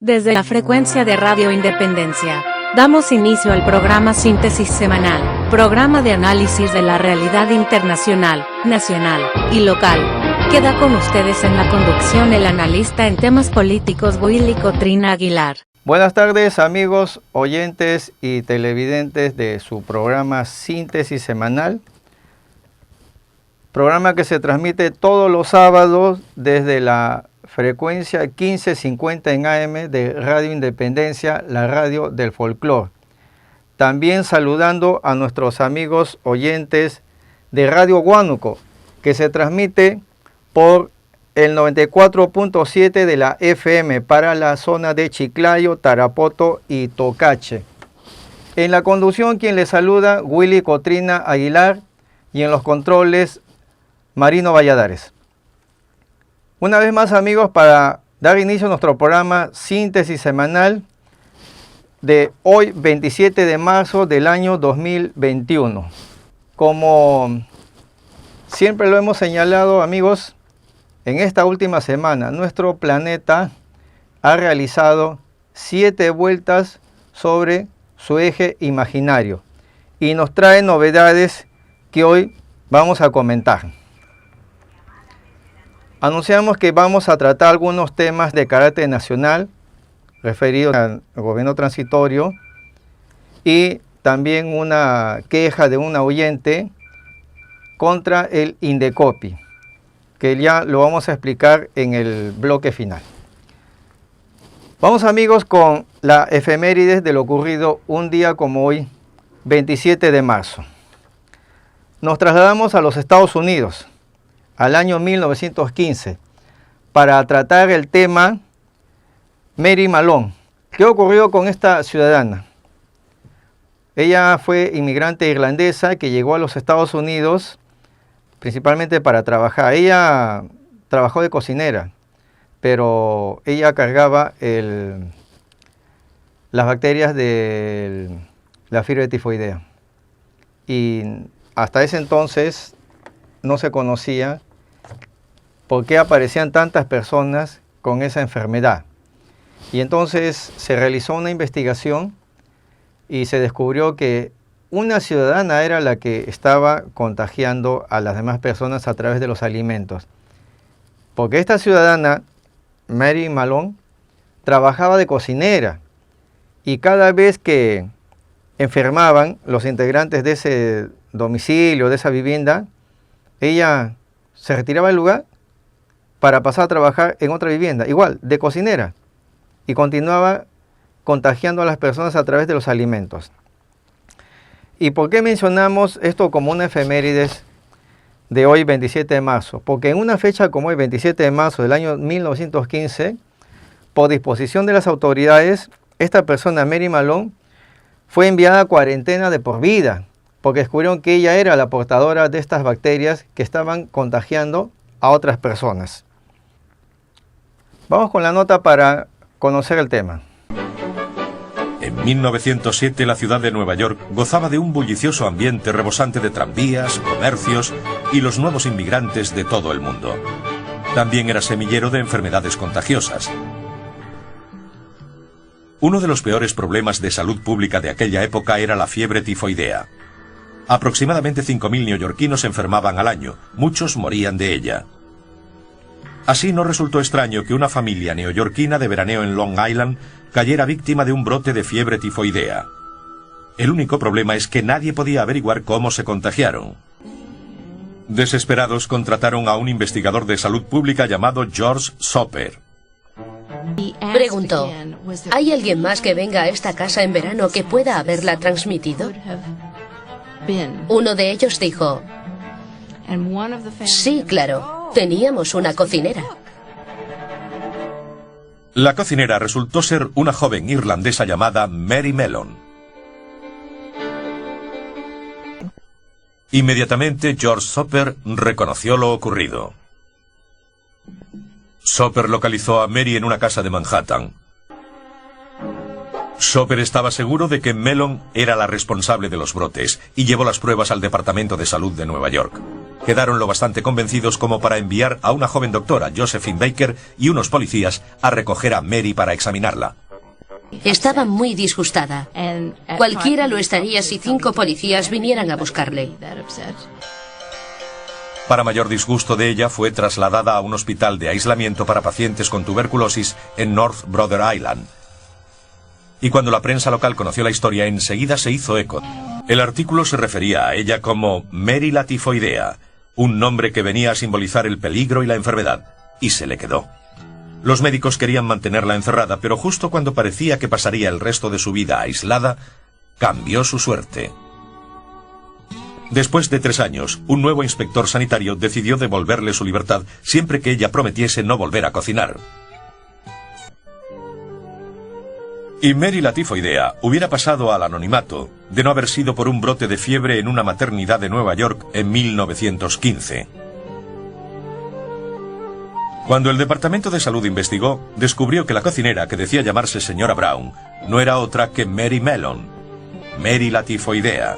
Desde la frecuencia de Radio Independencia, damos inicio al programa Síntesis Semanal, programa de análisis de la realidad internacional, nacional y local. Queda con ustedes en la conducción el analista en temas políticos Willy Cotrina Aguilar. Buenas tardes amigos, oyentes y televidentes de su programa Síntesis Semanal. Programa que se transmite todos los sábados desde la frecuencia 1550 en AM de Radio Independencia, la radio del folclore. También saludando a nuestros amigos oyentes de Radio Huánuco, que se transmite por el 94.7 de la FM para la zona de Chiclayo, Tarapoto y Tocache. En la conducción quien les saluda, Willy Cotrina Aguilar, y en los controles, Marino Valladares. Una vez más amigos, para dar inicio a nuestro programa Síntesis Semanal de hoy 27 de marzo del año 2021. Como siempre lo hemos señalado amigos, en esta última semana nuestro planeta ha realizado 7 vueltas sobre su eje imaginario y nos trae novedades que hoy vamos a comentar. Anunciamos que vamos a tratar algunos temas de carácter nacional referidos al gobierno transitorio y también una queja de un oyente contra el Indecopi, que ya lo vamos a explicar en el bloque final. Vamos amigos con la efemérides de lo ocurrido un día como hoy, 27 de marzo. Nos trasladamos a los Estados Unidos, al año 1915, para tratar el tema Mary Malone. ¿Qué ocurrió con esta ciudadana? Ella fue inmigrante irlandesa que llegó a los Estados Unidos principalmente para trabajar. Ella trabajó de cocinera, pero ella cargaba las bacterias de la fiebre tifoidea. Y hasta ese entonces no se conocía por qué aparecían tantas personas con esa enfermedad. Y entonces se realizó una investigación y se descubrió que una ciudadana era la que estaba contagiando a las demás personas a través de los alimentos. Porque esta ciudadana, Mary Malone, trabajaba de cocinera y cada vez que enfermaban los integrantes de ese domicilio, de esa vivienda, ella se retiraba del lugar para pasar a trabajar en otra vivienda, igual, de cocinera, y continuaba contagiando a las personas a través de los alimentos. ¿Y por qué mencionamos esto como una efemérides de hoy, 27 de marzo? Porque en una fecha como hoy, 27 de marzo del año 1915, por disposición de las autoridades, esta persona, Mary Malone, fue enviada a cuarentena de por vida, porque descubrieron que ella era la portadora de estas bacterias que estaban contagiando a otras personas. Vamos con la nota para conocer el tema. En 1907 la ciudad de Nueva York gozaba de un bullicioso ambiente rebosante de tranvías, comercios y los nuevos inmigrantes de todo el mundo. También era semillero de enfermedades contagiosas. Uno de los peores problemas de salud pública de aquella época era la fiebre tifoidea. Aproximadamente 5.000 neoyorquinos enfermaban al año, muchos morían de ella. Así no resultó extraño que una familia neoyorquina de veraneo en Long Island cayera víctima de un brote de fiebre tifoidea. El único problema es que nadie podía averiguar cómo se contagiaron. Desesperados contrataron a un investigador de salud pública llamado George Soper. Preguntó, ¿hay alguien más que venga a esta casa en verano que pueda haberla transmitido? Uno de ellos dijo, sí, claro, teníamos una cocinera. La cocinera resultó ser una joven irlandesa llamada Mary Malone. Inmediatamente George Soper reconoció lo ocurrido. Soper localizó a Mary en una casa de Manhattan. Soper estaba seguro de que Malone era la responsable de los brotes y llevó las pruebas al Departamento de Salud de Nueva York. Quedaron lo bastante convencidos como para enviar a una joven doctora, Josephine Baker, y unos policías a recoger a Mary para examinarla. Estaba muy disgustada. Cualquiera lo estaría si 5 policías vinieran a buscarle. Para mayor disgusto de ella, fue trasladada a un hospital de aislamiento para pacientes con tuberculosis en North Brother Island. Y cuando la prensa local conoció la historia, enseguida se hizo eco. El artículo se refería a ella como Mary la tifoidea, un nombre que venía a simbolizar el peligro y la enfermedad, y se le quedó. Los médicos querían mantenerla encerrada, pero justo cuando parecía que pasaría el resto de su vida aislada, cambió su suerte. Después de 3 años, un nuevo inspector sanitario decidió devolverle su libertad siempre que ella prometiese no volver a cocinar. Y Mary la tifoidea hubiera pasado al anonimato de no haber sido por un brote de fiebre en una maternidad de Nueva York en 1915. Cuando el Departamento de Salud investigó, descubrió que la cocinera, que decía llamarse señora Brown, no era otra que Mary Mellon, Mary la tifoidea.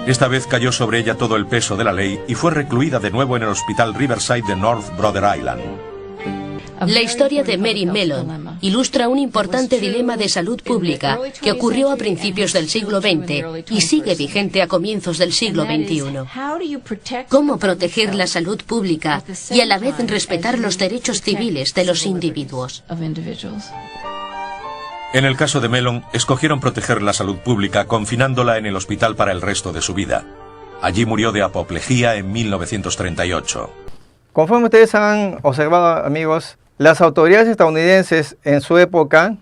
Esta vez cayó sobre ella todo el peso de la ley y fue recluida de nuevo en el hospital Riverside de North Brother Island. La historia de Mary Mellon ilustra un importante dilema de salud pública que ocurrió a principios del siglo XX y sigue vigente a comienzos del siglo XXI. ¿Cómo proteger la salud pública y a la vez respetar los derechos civiles de los individuos? En el caso de Mellon, escogieron proteger la salud pública confinándola en el hospital para el resto de su vida. Allí murió de apoplejía en 1938. Conforme ustedes han observado, amigos, las autoridades estadounidenses en su época,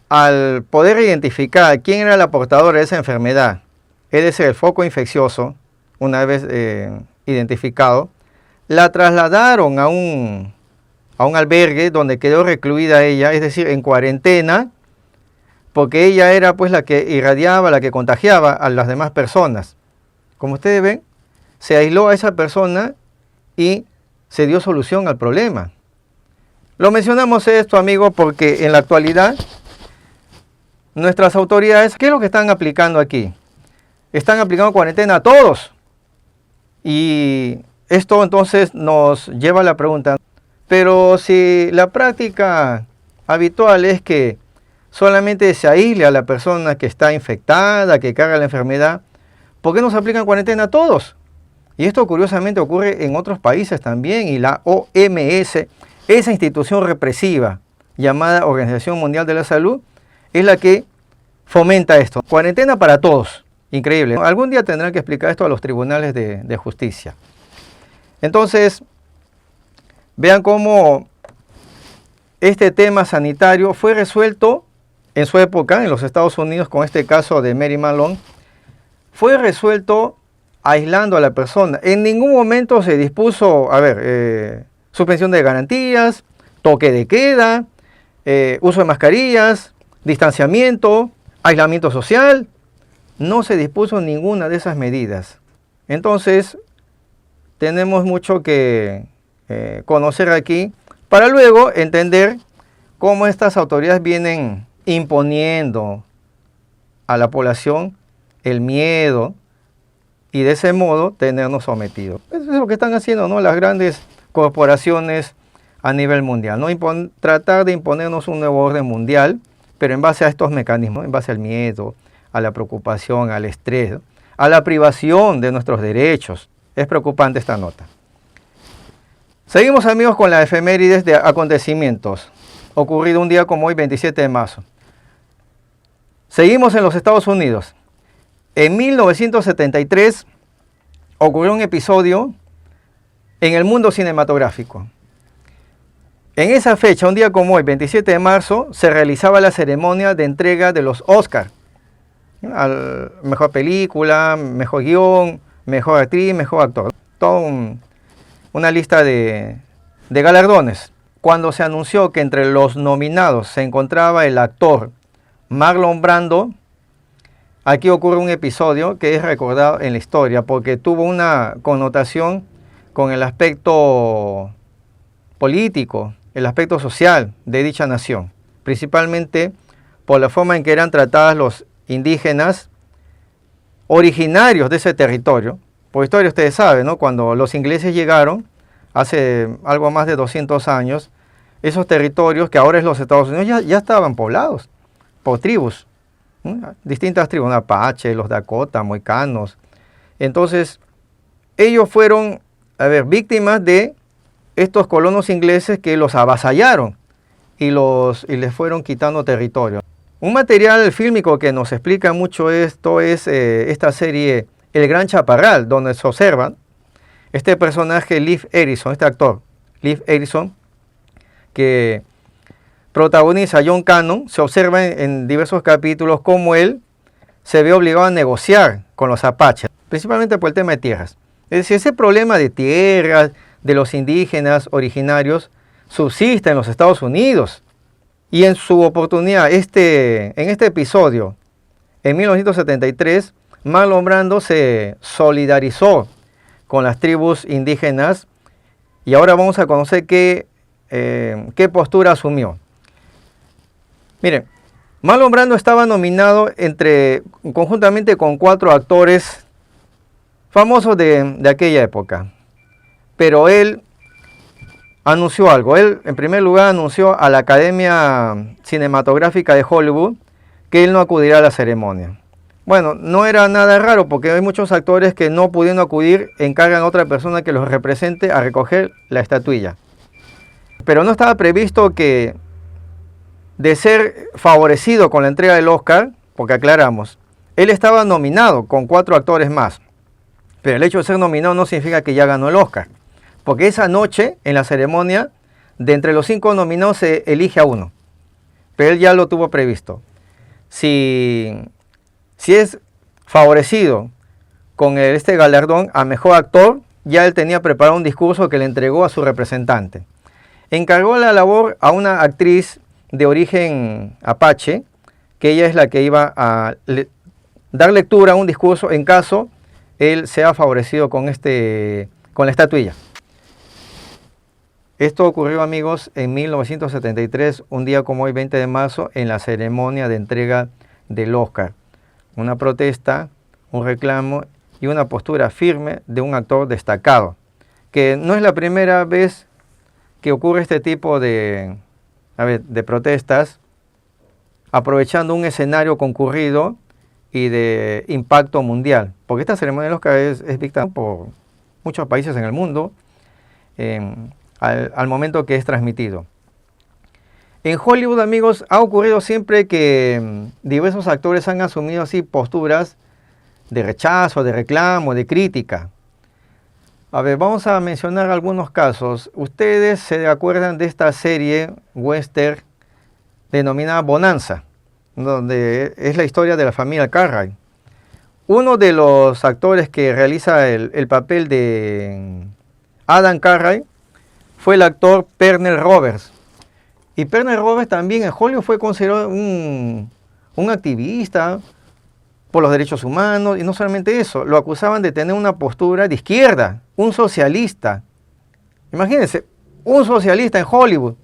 al poder identificar quién era la portadora de esa enfermedad, es decir, el foco infeccioso, una vez identificado, la trasladaron a un albergue donde quedó recluida ella, es decir, en cuarentena, porque ella era pues la que irradiaba, la que contagiaba a las demás personas. Como ustedes ven, se aisló a esa persona y se dio solución al problema. Lo mencionamos esto, amigos, porque en la actualidad nuestras autoridades, ¿qué es lo que están aplicando aquí? Están aplicando cuarentena a todos. Y esto entonces nos lleva a la pregunta, pero si la práctica habitual es que solamente se aísle a la persona que está infectada, que carga la enfermedad, ¿por qué no se aplican cuarentena a todos? Y esto curiosamente ocurre en otros países también, y la OMS, esa institución represiva llamada Organización Mundial de la Salud, es la que fomenta esto. Cuarentena para todos. Increíble. Algún día tendrán que explicar esto a los tribunales de justicia. Entonces, vean cómo este tema sanitario fue resuelto en su época, en los Estados Unidos, con este caso de Mary Mellon, fue resuelto aislando a la persona. En ningún momento se dispuso, suspensión de garantías, toque de queda, uso de mascarillas, distanciamiento, aislamiento social. No se dispuso ninguna de esas medidas. Entonces, tenemos mucho que conocer aquí para luego entender cómo estas autoridades vienen imponiendo a la población el miedo y de ese modo tenernos sometidos. Eso es lo que están haciendo, ¿no?, las grandes corporaciones a nivel mundial, ¿no? Tratar de imponernos un nuevo orden mundial, pero en base a estos mecanismos, en base al miedo, a la preocupación, al estrés, a la privación de nuestros derechos. Es preocupante esta nota. Seguimos, amigos, con las efemérides de acontecimientos ocurrido un día como hoy, 27 de marzo. Seguimos en los Estados Unidos. En 1973 ocurrió un episodio en el mundo cinematográfico. En esa fecha, un día como hoy, 27 de marzo, se realizaba la ceremonia de entrega de los Oscar. Mejor película, mejor guión, mejor actriz, mejor actor. Toda una lista de galardones. Cuando se anunció que entre los nominados se encontraba el actor Marlon Brando, aquí ocurre un episodio que es recordado en la historia porque tuvo una connotación con el aspecto político, el aspecto social de dicha nación, principalmente por la forma en que eran tratadas los indígenas originarios de ese territorio, Por historia ustedes saben, ¿no? Cuando los ingleses llegaron, hace algo más de 200 años, esos territorios que ahora es los Estados Unidos ya estaban poblados por tribus, ¿no? Distintas tribus, Apache, los Dakota, Moicanos. Entonces, ellos fueron, víctimas de estos colonos ingleses que los avasallaron y les fueron quitando territorio. Un material fílmico que nos explica mucho esto es esta serie El Gran Chaparral, donde se observa este personaje Leif Erikson, este actor, Leif Erikson, que protagoniza a John Cannon. Se observa en diversos capítulos cómo él se ve obligado a negociar con los apaches, principalmente por el tema de tierras. Es decir, ese problema de tierras, de los indígenas originarios, subsiste en los Estados Unidos. Y en su oportunidad, en este episodio, en 1973, Marlon Brando se solidarizó con las tribus indígenas y ahora vamos a conocer qué postura asumió. Miren, Marlon Brando estaba nominado conjuntamente con 4 actores famosos de aquella época, pero él anunció algo. Él, en primer lugar, anunció a la Academia Cinematográfica de Hollywood que él no acudirá a la ceremonia. Bueno, no era nada raro porque hay muchos actores que no pudiendo acudir encargan a otra persona que los represente a recoger la estatuilla. Pero no estaba previsto que, de ser favorecido con la entrega del Oscar, porque aclaramos, él estaba nominado con 4 actores más, pero el hecho de ser nominado no significa que ya ganó el Oscar, porque esa noche, en la ceremonia, de entre los 5 nominados se elige a uno, pero él ya lo tuvo previsto. Si es favorecido con este galardón a mejor actor, ya él tenía preparado un discurso que le entregó a su representante. Encargó la labor a una actriz de origen apache, que ella es la que iba a dar lectura a un discurso en caso él sea favorecido con la estatuilla. Esto ocurrió, amigos, en 1973, un día como hoy, 20 de marzo, en la ceremonia de entrega del Oscar. Una protesta, un reclamo y una postura firme de un actor destacado, que no es la primera vez que ocurre este tipo de protestas, aprovechando un escenario concurrido y de impacto mundial, porque esta ceremonia del Oscar es vista por muchos países en el mundo al momento que es transmitido. En Hollywood, amigos, ha ocurrido siempre que diversos actores han asumido así posturas de rechazo, de reclamo, de crítica. Vamos a mencionar algunos casos. Ustedes se acuerdan de esta serie western denominada Bonanza, donde es la historia de la familia Cartwright. Uno de los actores que realiza el papel de Adam Cartwright fue el actor Pernell Roberts. Y Pernell Roberts también en Hollywood fue considerado un activista por los derechos humanos, y no solamente eso, lo acusaban de tener una postura de izquierda, un socialista. Imagínense, un socialista en Hollywood,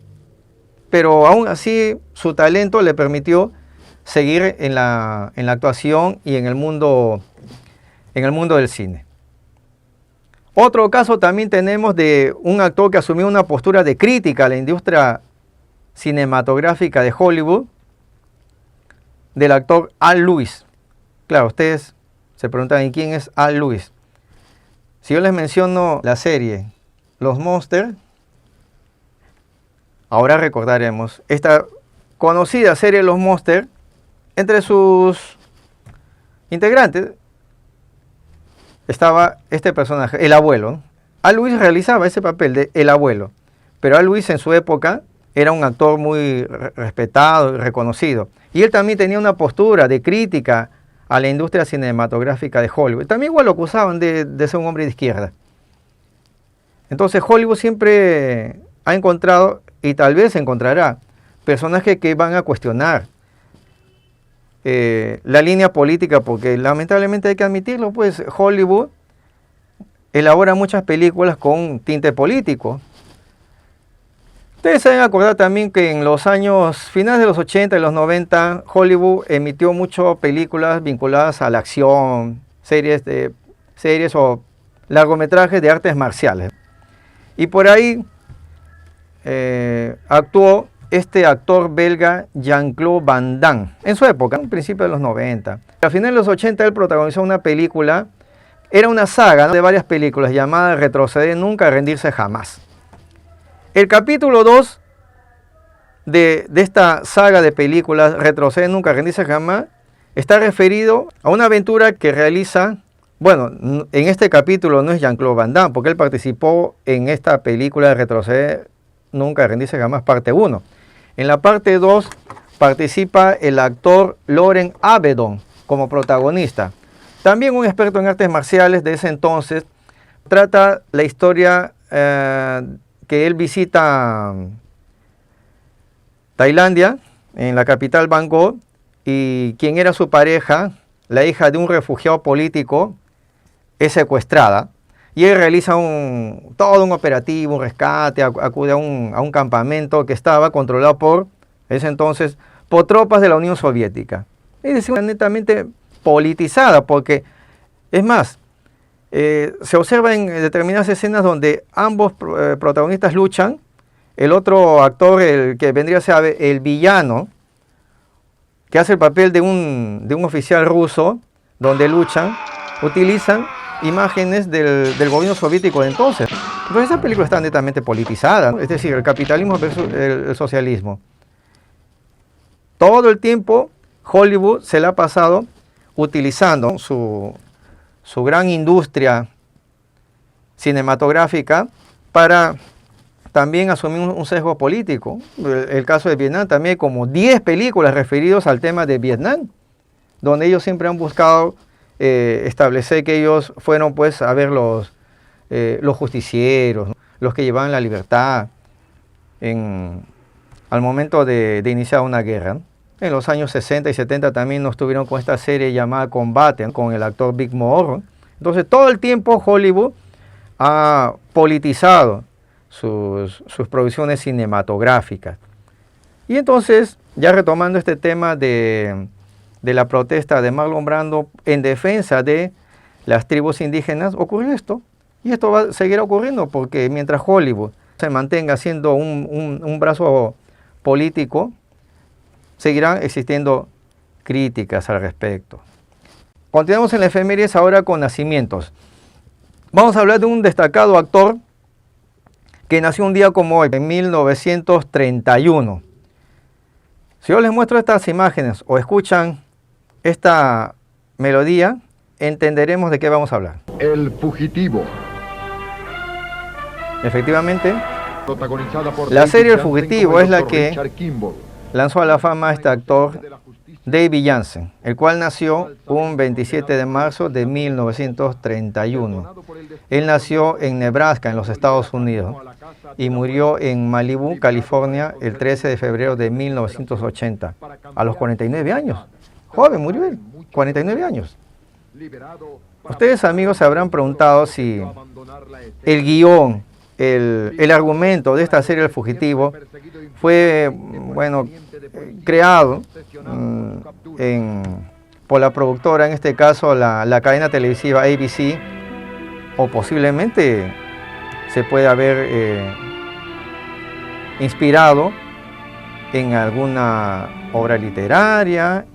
pero aún así su talento le permitió seguir en la actuación y en el mundo del cine. Otro caso también tenemos de un actor que asumió una postura de crítica a la industria cinematográfica de Hollywood, del actor Al Lewis. Claro, ustedes se preguntan, ¿y quién es Al Lewis? Si yo les menciono la serie Los Monsters, ahora recordaremos esta conocida serie Los Monsters. Entre sus integrantes estaba este personaje, el abuelo. Al Lewis realizaba ese papel de el abuelo, pero Al Lewis en su época era un actor muy respetado y reconocido. Y él también tenía una postura de crítica a la industria cinematográfica de Hollywood. También igual lo acusaban de ser un hombre de izquierda. Entonces Hollywood siempre ha encontrado, y tal vez encontrará, personajes que van a cuestionar la línea política, porque lamentablemente hay que admitirlo, pues Hollywood elabora muchas películas con tinte político. Ustedes se deben acordar también que en los años finales de los 80 y los 90, Hollywood emitió muchas películas vinculadas a la acción, series o largometrajes de artes marciales. Y por ahí actuó este actor belga Jean-Claude Van Damme en su época, en principio de los 90. A finales de los 80 él protagonizó una película, era una saga, ¿no?, de varias películas llamada Retroceder nunca, rendirse jamás. El capítulo 2 de esta saga de películas Retroceder nunca, rendirse jamás está referido a una aventura que realiza, bueno, en este capítulo no es Jean-Claude Van Damme, porque él participó en esta película de Retroceder nunca, rendirse jamás, parte 1. En la parte 2 participa el actor Loren Avedon como protagonista. También un experto en artes marciales de ese entonces. Trata la historia que él visita Tailandia, en la capital Bangkok, y quien era su pareja, la hija de un refugiado político, es secuestrada. Y él realiza todo un operativo, un rescate, acude a un campamento que estaba controlado por, ese entonces, por tropas de la Unión Soviética. Es decir, una netamente politizada, porque, es más, se observa en determinadas escenas donde ambos protagonistas luchan. El otro actor, el que vendría a ser el villano, que hace el papel de un oficial ruso, donde luchan, utilizan imágenes del gobierno soviético de entonces. Entonces esa película está netamente politizada, ¿no? Es decir, el capitalismo versus el socialismo. Todo el tiempo Hollywood se la ha pasado utilizando su gran industria cinematográfica para también asumir un sesgo político. El caso de Vietnam también hay como 10 películas referidas al tema de Vietnam, donde ellos siempre han buscado establecer que ellos fueron pues a ver los justicieros, ¿no?, los que llevaban la libertad al momento de iniciar una guerra, ¿no? En los años 60 y 70 también nos tuvieron con esta serie llamada Combate, ¿no?, con el actor Big Morro. Entonces todo el tiempo Hollywood ha politizado sus producciones cinematográficas. Y entonces, ya retomando este tema de la protesta de Marlon Brando en defensa de las tribus indígenas, ocurrió esto. Y esto va a seguir ocurriendo porque mientras Hollywood se mantenga siendo un brazo político, seguirán existiendo críticas al respecto. Continuamos en la efemérides ahora con nacimientos. Vamos a hablar de un destacado actor que nació un día como hoy, en 1931. Si yo les muestro estas imágenes o escuchan esta melodía, entenderemos de qué vamos a hablar. El fugitivo. Efectivamente, Protagonizada por la serie El David Janssen Fugitivo como el es la Dr. que Richard Kimball. lanzó a la fama a este actor David Janssen, el cual nació un 27 de marzo de 1931. Él nació en Nebraska, en los Estados Unidos, y murió en Malibu, California, el 13 de febrero de 1980, a los 49 años. Joven murió él, 49 años. Ustedes, amigos, se habrán preguntado si el guión, el argumento de esta serie El Fugitivo fue, bueno, creado por la productora, en este caso la cadena televisiva ABC, o posiblemente se puede haber inspirado en alguna obra literaria,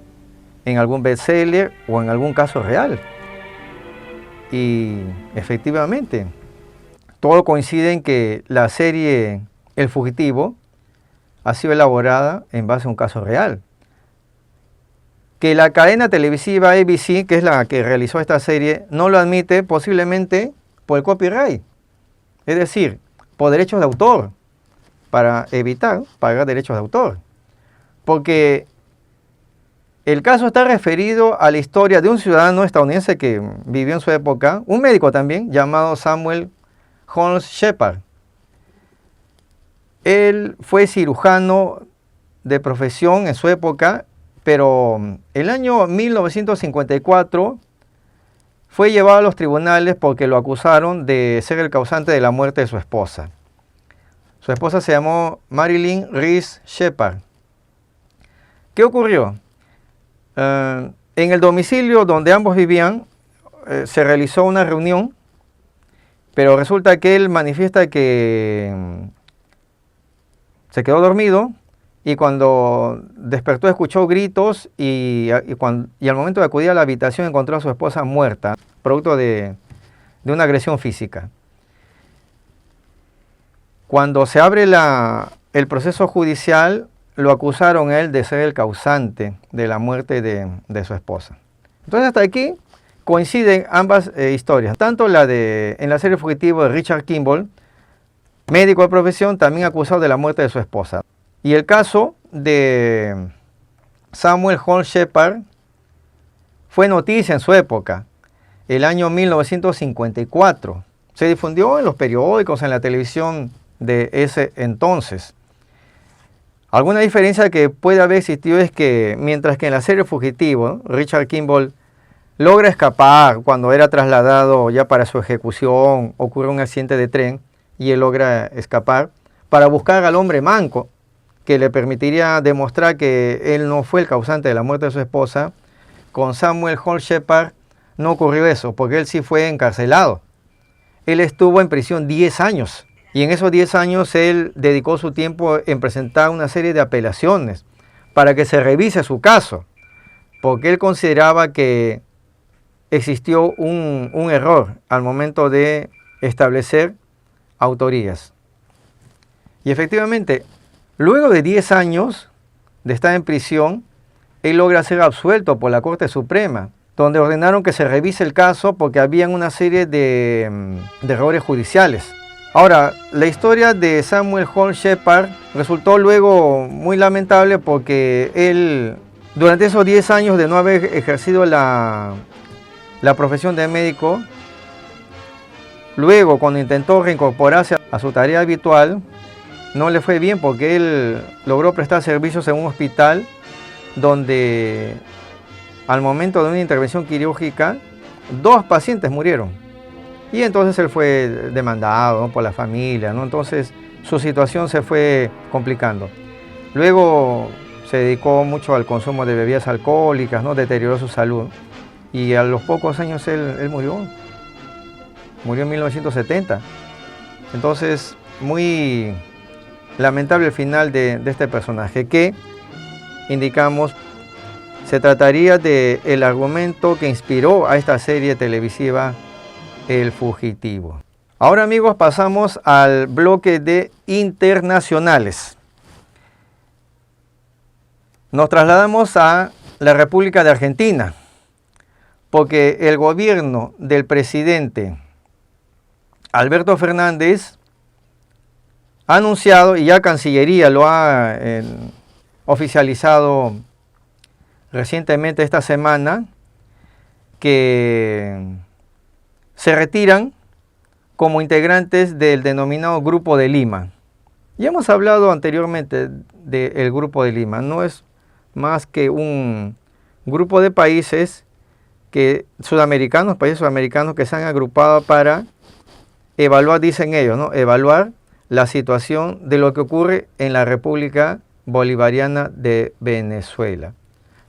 en algún bestseller o en algún caso real. Y efectivamente, todo coincide en que la serie El Fugitivo ha sido elaborada en base a un caso real. Que la cadena televisiva ABC, que es la que realizó esta serie, no lo admite posiblemente por el copyright, es decir, por derechos de autor, para evitar pagar derechos de autor. Porque el caso está referido a la historia de un ciudadano estadounidense que vivió en su época, un médico también, llamado Samuel Holmes Shepard. Él fue cirujano de profesión en su época, pero el año 1954 fue llevado a los tribunales porque lo acusaron de ser el causante de la muerte de su esposa. Su esposa se llamó Marilyn Reese Shepard. ¿Qué ocurrió? En el domicilio donde ambos vivían se realizó una reunión Pero resulta que él manifiesta que se quedó dormido y cuando despertó escuchó gritos y al momento de acudir a la habitación encontró a su esposa muerta, producto de una agresión física. Cuando se abre el proceso judicial, lo acusaron a él de ser el causante de la muerte de su esposa. Entonces hasta aquí coinciden ambas historias, tanto en la serie Fugitivo de Richard Kimball, médico de profesión, también acusado de la muerte de su esposa. Y el caso de Samuel Holmes Shepard fue noticia en su época, el año 1954. Se difundió en los periódicos, en la televisión de ese entonces. Alguna diferencia que puede haber existido es que mientras que en la serie Fugitivo, Richard Kimball logra escapar cuando era trasladado ya para su ejecución, ocurre un accidente de tren y él logra escapar para buscar al hombre manco que le permitiría demostrar que él no fue el causante de la muerte de su esposa. Con Samuel Holmes Shepard no ocurrió eso, porque él sí fue encarcelado. Él estuvo en prisión 10 años y en esos 10 años él dedicó su tiempo en presentar una serie de apelaciones para que se revise su caso, porque él consideraba que existió un error al momento de establecer autorías. Y efectivamente, luego de 10 años de estar en prisión, él logra ser absuelto por la Corte Suprema, donde ordenaron que se revise el caso porque había una serie de errores judiciales. Ahora, la historia de Samuel Holmes Shepard resultó luego muy lamentable porque él, durante esos 10 años de no haber ejercido la profesión de médico, luego cuando intentó reincorporarse a su tarea habitual, no le fue bien porque él logró prestar servicios en un hospital donde al momento de una intervención quirúrgica 2 pacientes murieron. Y entonces él fue demandado, ¿no?, por la familia, ¿no? Entonces su situación se fue complicando. Luego se dedicó mucho al consumo de bebidas alcohólicas, ¿no? Deterioró su salud. Y a los pocos años él murió. Murió en 1970. Entonces, muy lamentable el final de este personaje, que, indicamos, se trataría del argumento que inspiró a esta serie televisiva El Fugitivo. Ahora, amigos, pasamos al bloque de internacionales. Nos trasladamos a la República de Argentina, porque el gobierno del presidente Alberto Fernández ha anunciado, y ya Cancillería lo ha oficializado recientemente esta semana, que se retiran como integrantes del denominado Grupo de Lima. Ya hemos hablado anteriormente del Grupo de Lima. No es más que un grupo de países países sudamericanos que se han agrupado para evaluar, dicen ellos, ¿no?, evaluar la situación de lo que ocurre en la República Bolivariana de Venezuela.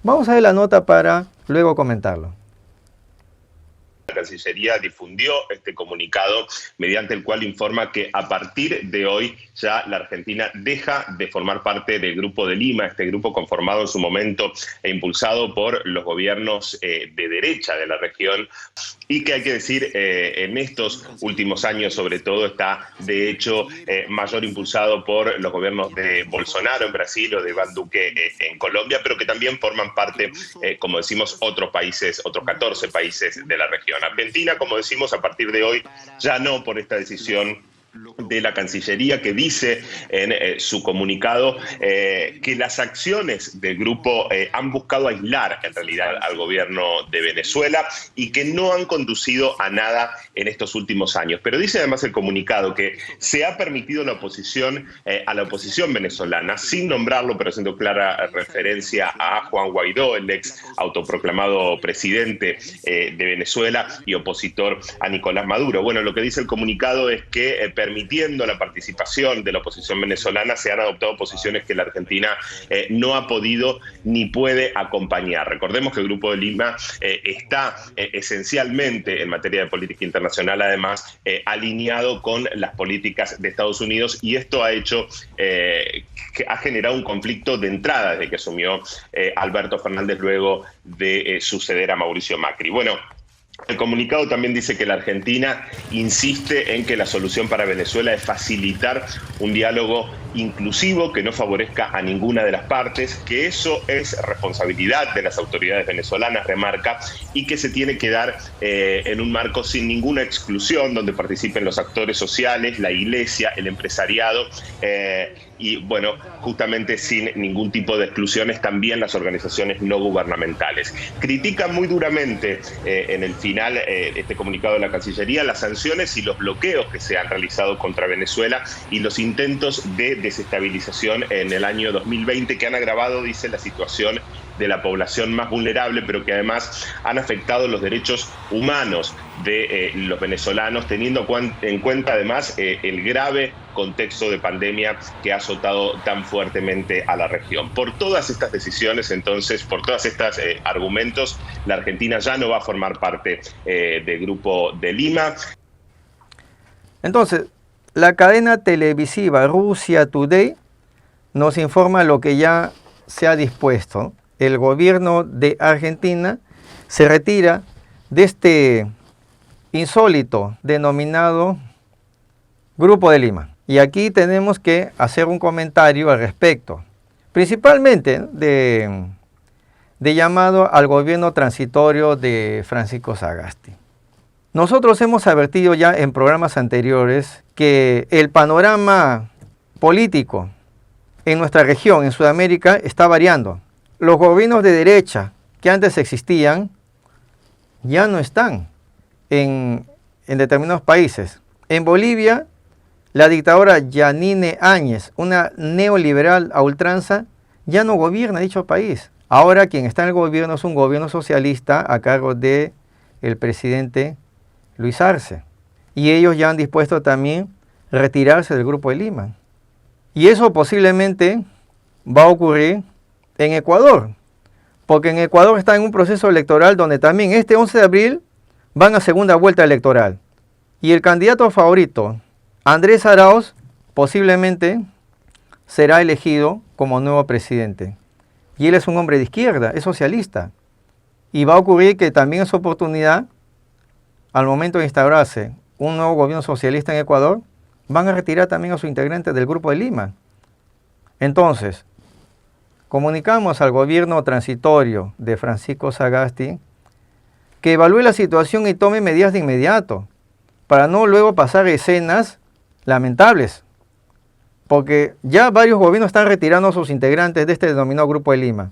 Vamos a ver la nota para luego comentarlo. La Cancillería difundió este comunicado mediante el cual informa que a partir de hoy ya la Argentina deja de formar parte del Grupo de Lima, este grupo conformado en su momento e impulsado por los gobiernos de derecha de la región, y que hay que decir en estos últimos años sobre todo está de hecho mayor impulsado por los gobiernos de Bolsonaro en Brasil o de Iván Duque en Colombia, pero que también forman parte, como decimos, otros países, otros 14 países de la región. Argentina, como decimos, a partir de hoy ya no, por esta decisión de la Cancillería, que dice en su comunicado que las acciones del grupo han buscado aislar en realidad al gobierno de Venezuela y que no han conducido a nada en estos últimos años. Pero dice además el comunicado que se ha permitido la oposición a la oposición venezolana, sin nombrarlo, pero haciendo clara referencia a Juan Guaidó, el ex autoproclamado presidente de Venezuela y opositor a Nicolás Maduro. Bueno, lo que dice el comunicado es que permitiendo la participación de la oposición venezolana, se han adoptado posiciones que la Argentina no ha podido ni puede acompañar. Recordemos que el Grupo de Lima está esencialmente en materia de política internacional, además, alineado con las políticas de Estados Unidos, y esto ha hecho que ha generado un conflicto de entrada desde que asumió Alberto Fernández luego de suceder a Mauricio Macri. Bueno, el comunicado también dice que la Argentina insiste en que la solución para Venezuela es facilitar un diálogo inclusivo que no favorezca a ninguna de las partes, que eso es responsabilidad de las autoridades venezolanas, remarca, y que se tiene que dar en un marco sin ninguna exclusión, donde participen los actores sociales, la iglesia, el empresariado, y bueno, justamente sin ningún tipo de exclusiones, también las organizaciones no gubernamentales. Critican muy duramente en el final este comunicado de la Cancillería las sanciones y los bloqueos que se han realizado contra Venezuela y los intentos de desestabilización en el año 2020 que han agravado, dice, la situación de la población más vulnerable, pero que además han afectado los derechos humanos de los venezolanos, teniendo en cuenta además el grave contexto de pandemia que ha azotado tan fuertemente a la región. Por todas estas decisiones, entonces, por todos estos argumentos, la Argentina ya no va a formar parte del Grupo de Lima. Entonces, la cadena televisiva Russia Today nos informa lo que ya se ha dispuesto. El gobierno de Argentina se retira de este insólito denominado Grupo de Lima. Y aquí tenemos que hacer un comentario al respecto, principalmente de llamado al gobierno transitorio de Francisco Sagasti. Nosotros hemos advertido ya en programas anteriores que el panorama político en nuestra región, en Sudamérica, está variando. Los gobiernos de derecha que antes existían ya no están en determinados países. En Bolivia, la dictadora Yanine Áñez, una neoliberal a ultranza, ya no gobierna dicho país. Ahora quien está en el gobierno es un gobierno socialista a cargo del presidente Luis Arce. Y ellos ya han dispuesto también retirarse del Grupo de Lima. Y eso posiblemente va a ocurrir en Ecuador, porque en Ecuador está en un proceso electoral donde también este 11 de abril van a segunda vuelta electoral. Y el candidato favorito, Andrés Arauz, posiblemente será elegido como nuevo presidente. Y él es un hombre de izquierda, es socialista. Y va a ocurrir que también es oportunidad, al momento de instaurarse un nuevo gobierno socialista en Ecuador, van a retirar también a sus integrantes del Grupo de Lima. Entonces, comunicamos al gobierno transitorio de Francisco Sagasti que evalúe la situación y tome medidas de inmediato para no luego pasar escenas lamentables, porque ya varios gobiernos están retirando a sus integrantes de este denominado Grupo de Lima.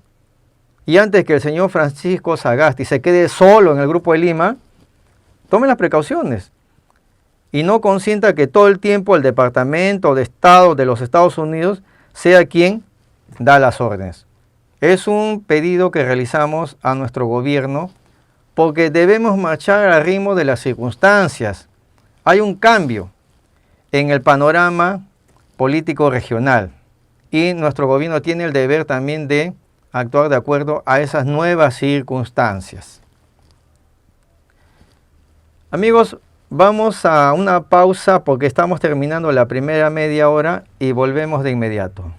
Y antes que el señor Francisco Sagasti se quede solo en el Grupo de Lima, tome las precauciones y no consienta que todo el tiempo el Departamento de Estado de los Estados Unidos sea quien da las órdenes. Es un pedido que realizamos a nuestro gobierno porque debemos marchar al ritmo de las circunstancias. Hay un cambio en el panorama político regional y nuestro gobierno tiene el deber también de actuar de acuerdo a esas nuevas circunstancias. Amigos, vamos a una pausa porque estamos terminando la primera media hora y volvemos de inmediato.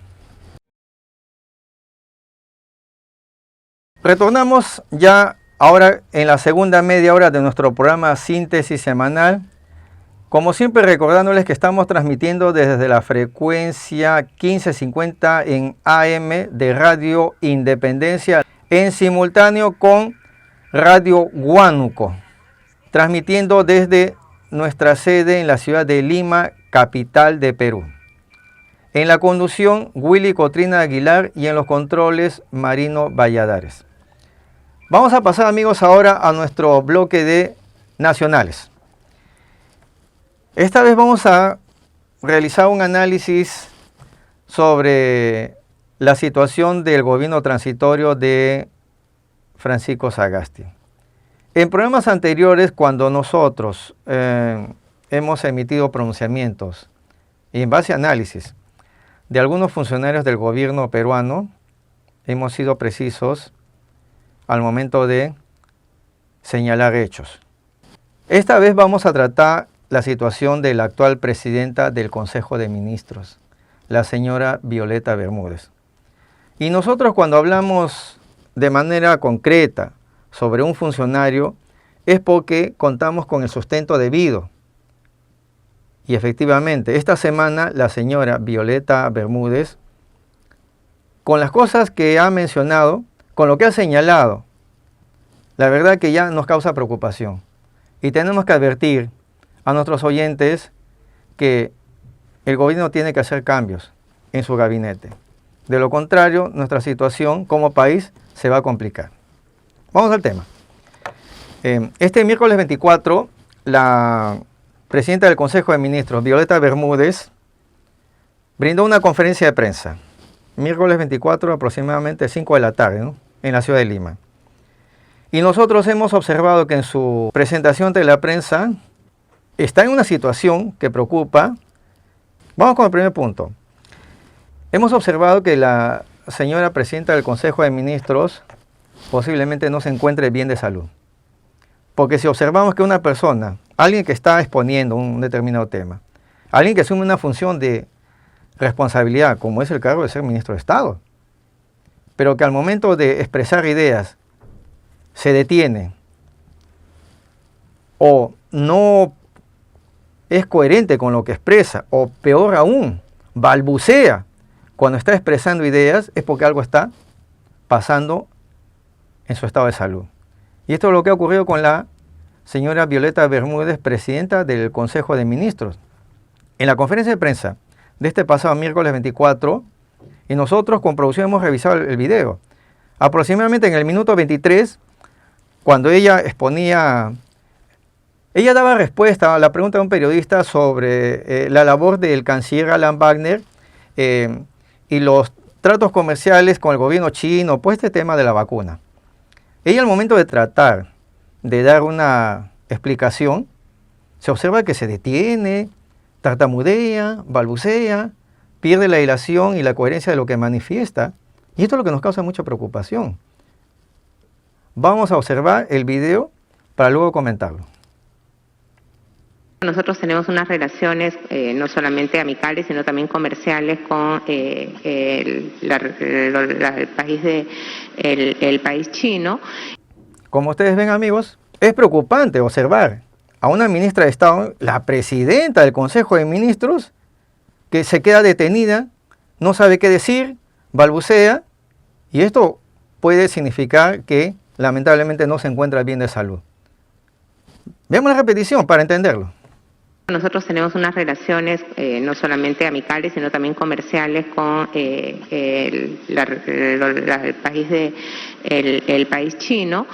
Retornamos ya ahora en la segunda media hora de nuestro programa Síntesis Semanal. Como siempre, recordándoles que estamos transmitiendo desde la frecuencia 1550 en AM de Radio Independencia en simultáneo con Radio Huánuco, transmitiendo desde nuestra sede en la ciudad de Lima, capital de Perú. En la conducción, Willy Cotrina Aguilar y en los controles, Marino Valladares. Vamos a pasar, amigos, ahora a nuestro bloque de nacionales. Esta vez vamos a realizar un análisis sobre la situación del gobierno transitorio de Francisco Sagasti. En programas anteriores, cuando nosotros hemos emitido pronunciamientos y en base a análisis de algunos funcionarios del gobierno peruano, hemos sido precisos al momento de señalar hechos. Esta vez vamos a tratar la situación de la actual presidenta del Consejo de Ministros, la señora Violeta Bermúdez. Y nosotros cuando hablamos de manera concreta sobre un funcionario es porque contamos con el sustento debido. Y efectivamente, esta semana la señora Violeta Bermúdez, con las cosas que ha mencionado, con lo que ha señalado, la verdad que ya nos causa preocupación. Y tenemos que advertir a nuestros oyentes que el gobierno tiene que hacer cambios en su gabinete. De lo contrario, nuestra situación como país se va a complicar. Vamos al tema. Este miércoles 24, la presidenta del Consejo de Ministros, Violeta Bermúdez, brindó una conferencia de prensa. Miércoles 24, aproximadamente 5 de la tarde, ¿no?, en la ciudad de Lima. Y nosotros hemos observado que en su presentación ante la prensa está en una situación que preocupa. Vamos con el primer punto. Hemos observado que la señora presidenta del Consejo de Ministros posiblemente no se encuentre bien de salud. Porque si observamos que una persona, alguien que está exponiendo un determinado tema, alguien que asume una función de responsabilidad, como es el cargo de ser ministro de Estado, pero que al momento de expresar ideas se detiene o no es coherente con lo que expresa, o peor aún, balbucea cuando está expresando ideas, es porque algo está pasando en su estado de salud. Y esto es lo que ha ocurrido con la señora Violeta Bermúdez, presidenta del Consejo de Ministros. En la conferencia de prensa de este pasado miércoles 24, y nosotros con producción hemos revisado el video, aproximadamente en el minuto 23, cuando ella exponía, ella daba respuesta a la pregunta de un periodista sobre la labor del canciller Alan Wagner y los tratos comerciales con el gobierno chino, pues este tema de la vacuna. Ella al momento de tratar de dar una explicación, se observa que se detiene, tartamudea, balbucea, pierde la hilación y la coherencia de lo que manifiesta, y esto es lo que nos causa mucha preocupación. Vamos a observar el video para luego comentarlo. Nosotros tenemos unas relaciones no solamente amicales, sino también comerciales con el país chino. Como ustedes ven, amigos, es preocupante observar a una ministra de Estado, la presidenta del Consejo de Ministros, que se queda detenida, no sabe qué decir, balbucea, y esto puede significar que lamentablemente no se encuentra bien de salud. Veamos la repetición para entenderlo. Nosotros tenemos unas relaciones no solamente amicales, sino también comerciales con el país chino.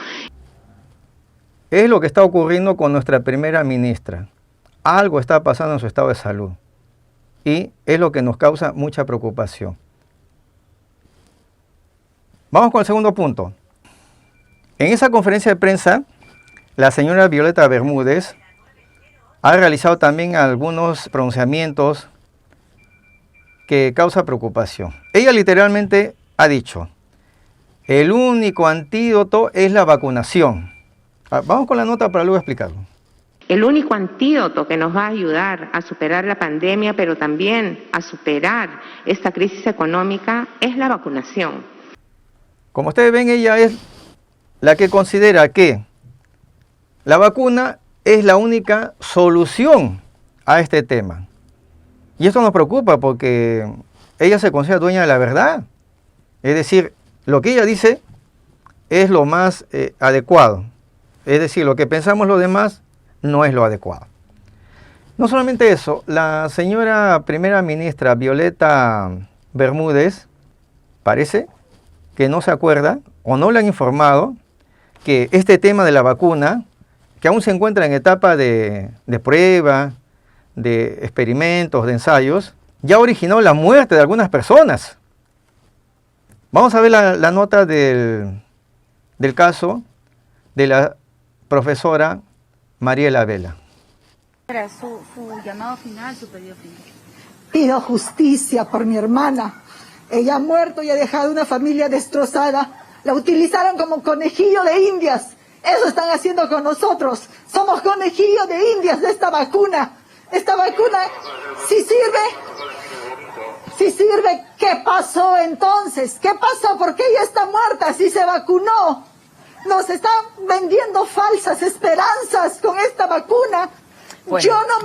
Es lo que está ocurriendo con nuestra primera ministra. Algo está pasando en su estado de salud y es lo que nos causa mucha preocupación. Vamos con el segundo punto. En esa conferencia de prensa, la señora Violeta Bermúdez ha realizado también algunos pronunciamientos que causan preocupación. Ella literalmente ha dicho, el único antídoto es la vacunación. Vamos con la nota para luego explicarlo. El único antídoto que nos va a ayudar a superar la pandemia, pero también a superar esta crisis económica, es la vacunación. Como ustedes ven, ella es la que considera que la vacuna es la única solución a este tema. Y esto nos preocupa porque ella se considera dueña de la verdad. Es decir, lo que ella dice es lo más adecuado. Es decir, lo que pensamos los demás no es lo adecuado. No solamente eso, la señora primera ministra Violeta Bermúdez parece que no se acuerda o no le han informado que este tema de la vacuna, que aún se encuentra en etapa de prueba, de experimentos, de ensayos, ya originó la muerte de algunas personas. Vamos a ver la nota del caso de la profesora Mariela Vela. Su llamado final, su pedido final. Pido justicia por mi hermana. Ella ha muerto y ha dejado una familia destrozada. La utilizaron como conejillo de indias. Eso están haciendo con nosotros. Somos conejillo de indias de esta vacuna. Esta vacuna, si sirve, ¿qué pasó entonces? ¿Qué pasó? ¿Por qué ella está muerta si se vacunó? Nos están vendiendo falsas esperanzas con esta vacuna. Bueno. Yo no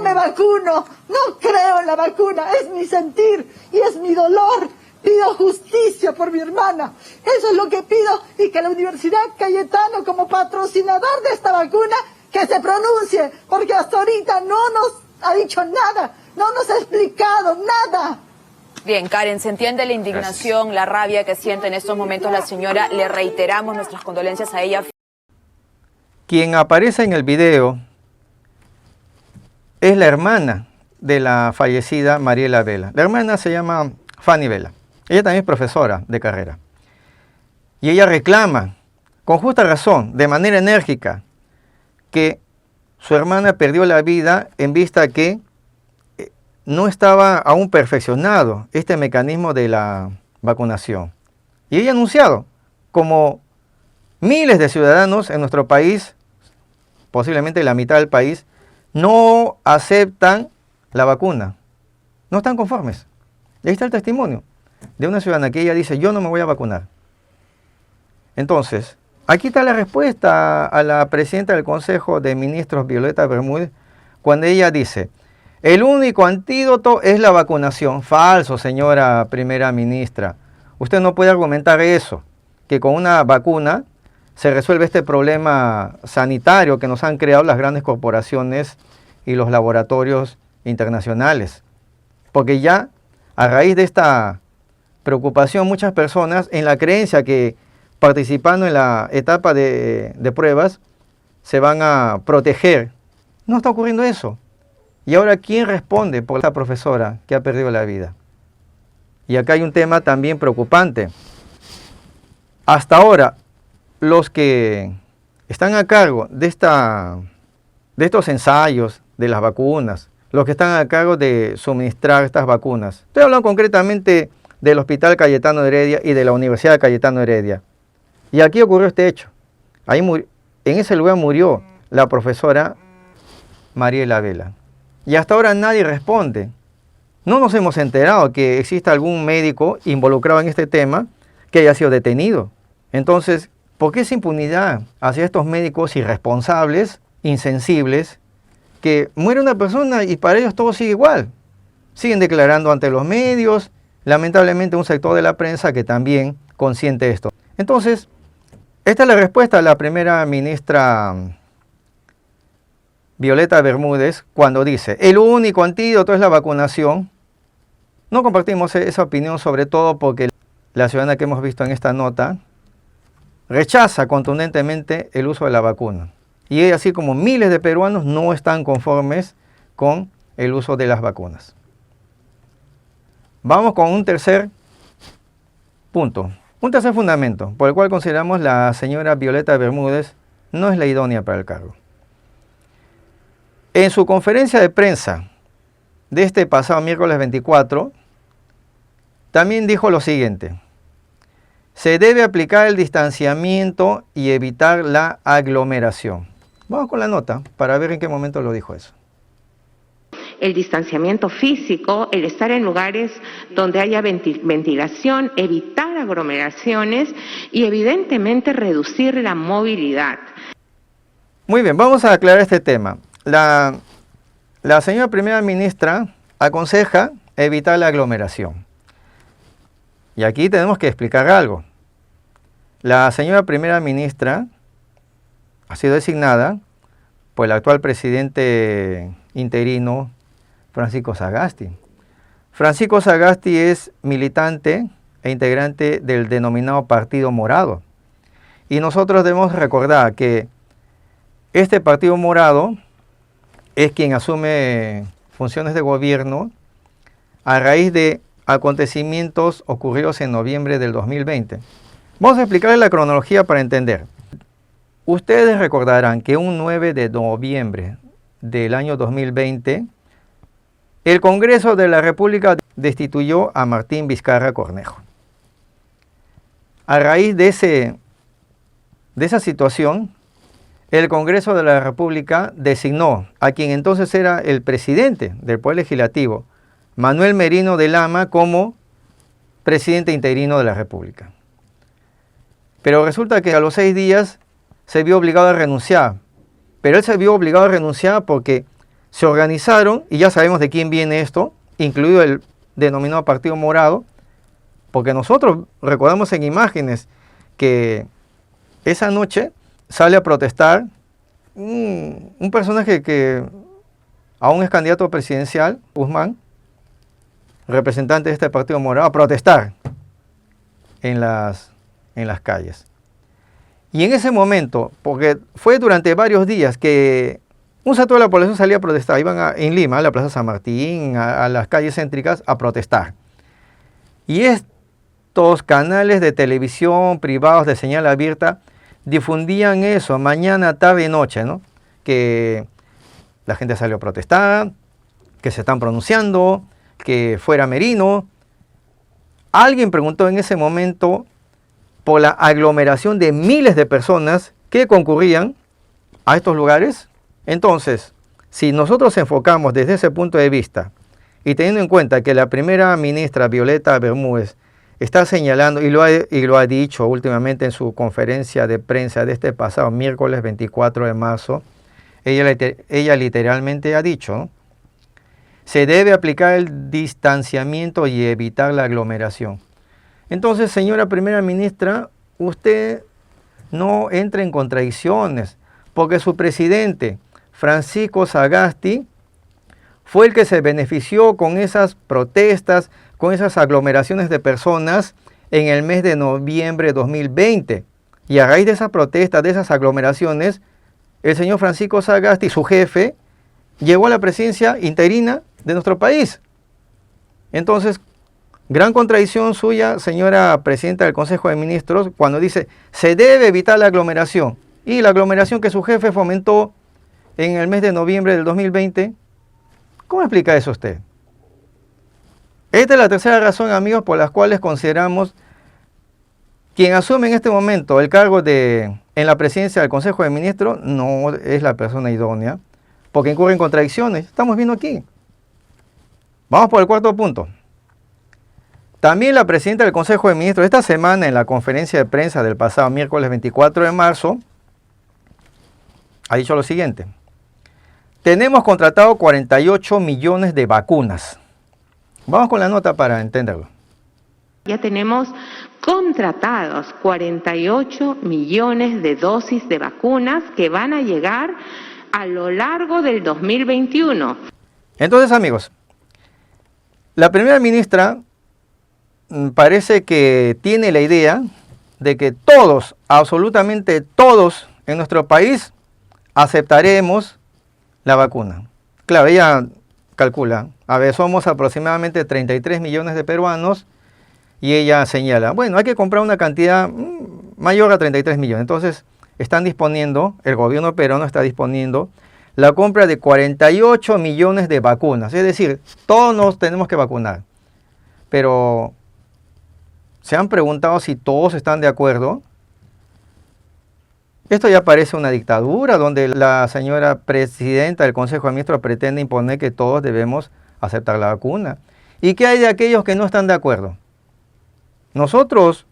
me vacuno, no creo en la vacuna, es mi sentir y es mi dolor. Pido justicia por mi hermana, eso es lo que pido, y que la Universidad Cayetano, como patrocinador de esta vacuna, que se pronuncie, porque hasta ahorita no nos ha dicho nada, no nos ha explicado nada. Bien, Karen, se entiende la indignación, la rabia que siente en estos momentos la señora, le reiteramos nuestras condolencias a ella. Quien aparece en el video es la hermana de la fallecida Mariela Vela. La hermana se llama Fanny Vela. Ella también es profesora de carrera. Y ella reclama, con justa razón, de manera enérgica, que su hermana perdió la vida en vista que no estaba aún perfeccionado este mecanismo de la vacunación. Y ella ha anunciado, como miles de ciudadanos en nuestro país, posiblemente la mitad del país, no aceptan la vacuna. No están conformes. Y ahí está el testimonio de una ciudadana que ella dice, yo no me voy a vacunar. Entonces, aquí está la respuesta a la presidenta del Consejo de Ministros, Violeta Bermúdez, cuando ella dice, el único antídoto es la vacunación. Falso, señora primera ministra. Usted no puede argumentar eso, que con una vacuna se resuelve este problema sanitario que nos han creado las grandes corporaciones y los laboratorios internacionales. Porque ya, a raíz de esta preocupación, muchas personas, en la creencia que participando en la etapa de pruebas, se van a proteger. No está ocurriendo eso. Y ahora, ¿quién responde por esta profesora que ha perdido la vida? Y acá hay un tema también preocupante. Hasta ahora, los que están a cargo de estos ensayos de las vacunas, los que están a cargo de suministrar estas vacunas, estoy hablando concretamente del Hospital Cayetano Heredia y de la Universidad Cayetano Heredia. Y aquí ocurrió este hecho. Ahí en ese lugar murió la profesora Mariela Vela. Y hasta ahora nadie responde. No nos hemos enterado que exista algún médico involucrado en este tema que haya sido detenido. Entonces, ¿por qué esa impunidad hacia estos médicos irresponsables, insensibles, que muere una persona y para ellos todo sigue igual? Siguen declarando ante los medios, lamentablemente un sector de la prensa que también consiente esto. Entonces, esta es la respuesta a la primera ministra Violeta Bermúdez cuando dice, el único antídoto es la vacunación. No compartimos esa opinión, sobre todo porque la ciudadana que hemos visto en esta nota rechaza contundentemente el uso de la vacuna. Y ella, así como miles de peruanos, no están conformes con el uso de las vacunas. Vamos con un tercer punto, un tercer fundamento, por el cual consideramos la señora Violeta Bermúdez no es la idónea para el cargo. En su conferencia de prensa de este pasado miércoles 24, también dijo lo siguiente: se debe aplicar el distanciamiento y evitar la aglomeración. Vamos con la nota para ver en qué momento lo dijo eso. El distanciamiento físico, el estar en lugares donde haya ventilación, evitar aglomeraciones y evidentemente reducir la movilidad. Muy bien, vamos a aclarar este tema. La señora primera ministra aconseja evitar la aglomeración. Y aquí tenemos que explicar algo. La señora primera ministra ha sido designada por el actual presidente interino, Francisco Sagasti. Francisco Sagasti es militante e integrante del denominado Partido Morado. Y nosotros debemos recordar que este Partido Morado es quien asume funciones de gobierno a raíz de acontecimientos ocurridos en noviembre del 2020. Vamos a explicarles la cronología para entender. Ustedes recordarán que un 9 de noviembre del año 2020, el Congreso de la República destituyó a Martín Vizcarra Cornejo. A raíz de esa situación, el Congreso de la República designó a quien entonces era el presidente del Poder Legislativo, Manuel Merino de Lama, como presidente interino de la República. Pero resulta que a los 6 días se vio obligado a renunciar. Pero él se vio obligado a renunciar porque se organizaron, y ya sabemos de quién viene esto, incluido el denominado Partido Morado, porque nosotros recordamos en imágenes que esa noche sale a protestar un personaje que aún es candidato presidencial, Guzmán, representante de este Partido Morado, a protestar en las calles. Y en ese momento, porque fue durante varios días que un sector de la población salía a protestar, iban en Lima, a la Plaza San Martín, a las calles céntricas, a protestar. Y estos canales de televisión privados de señal abierta difundían eso mañana, tarde y noche, ¿no? Que la gente salió a protestar, que se están pronunciando, que fuera Merino. Alguien preguntó en ese momento por la aglomeración de miles de personas que concurrían a estos lugares. Entonces, si nosotros enfocamos desde ese punto de vista y teniendo en cuenta que la primera ministra Violeta Bermúdez está señalando, y lo ha dicho últimamente en su conferencia de prensa de este pasado miércoles 24 de marzo, ella literalmente ha dicho, ¿no?, se debe aplicar el distanciamiento y evitar la aglomeración. Entonces, señora primera ministra, usted no entre en contradicciones, porque su presidente, Francisco Sagasti, fue el que se benefició con esas protestas, con esas aglomeraciones de personas en el mes de noviembre de 2020. Y a raíz de esas protestas, de esas aglomeraciones, el señor Francisco Sagasti, su jefe, llegó a la presidencia interina de nuestro país. Entonces, gran contradicción suya, señora presidenta del Consejo de Ministros, cuando dice se debe evitar la aglomeración. Y la aglomeración que su jefe fomentó en el mes de noviembre del 2020, ¿cómo explica eso usted? Esta es la tercera razón, amigos, por las cuales consideramos quien asume en este momento el cargo en la presidencia del Consejo de Ministros no es la persona idónea, porque incurre en contradicciones. Estamos viendo aquí. Vamos por el cuarto punto. También la presidenta del Consejo de Ministros esta semana en la conferencia de prensa del pasado miércoles 24 de marzo ha dicho lo siguiente: tenemos contratado 48 millones de vacunas. Vamos con la nota para entenderlo. Ya tenemos contratados 48 millones de dosis de vacunas que van a llegar a lo largo del 2021. Entonces, amigos, la primera ministra parece que tiene la idea de que todos, absolutamente todos en nuestro país aceptaremos la vacuna. Claro, ella calcula, a ver, somos aproximadamente 33 millones de peruanos y ella señala, bueno, hay que comprar una cantidad mayor a 33 millones. Entonces, están disponiendo, el gobierno peruano está disponiendo la compra de 48 millones de vacunas. Es decir, todos nos tenemos que vacunar. Pero, ¿se han preguntado si todos están de acuerdo? Esto ya parece una dictadura donde la señora presidenta del Consejo de Ministros pretende imponer que todos debemos aceptar la vacuna. ¿Y qué hay de aquellos que no están de acuerdo? Nosotros,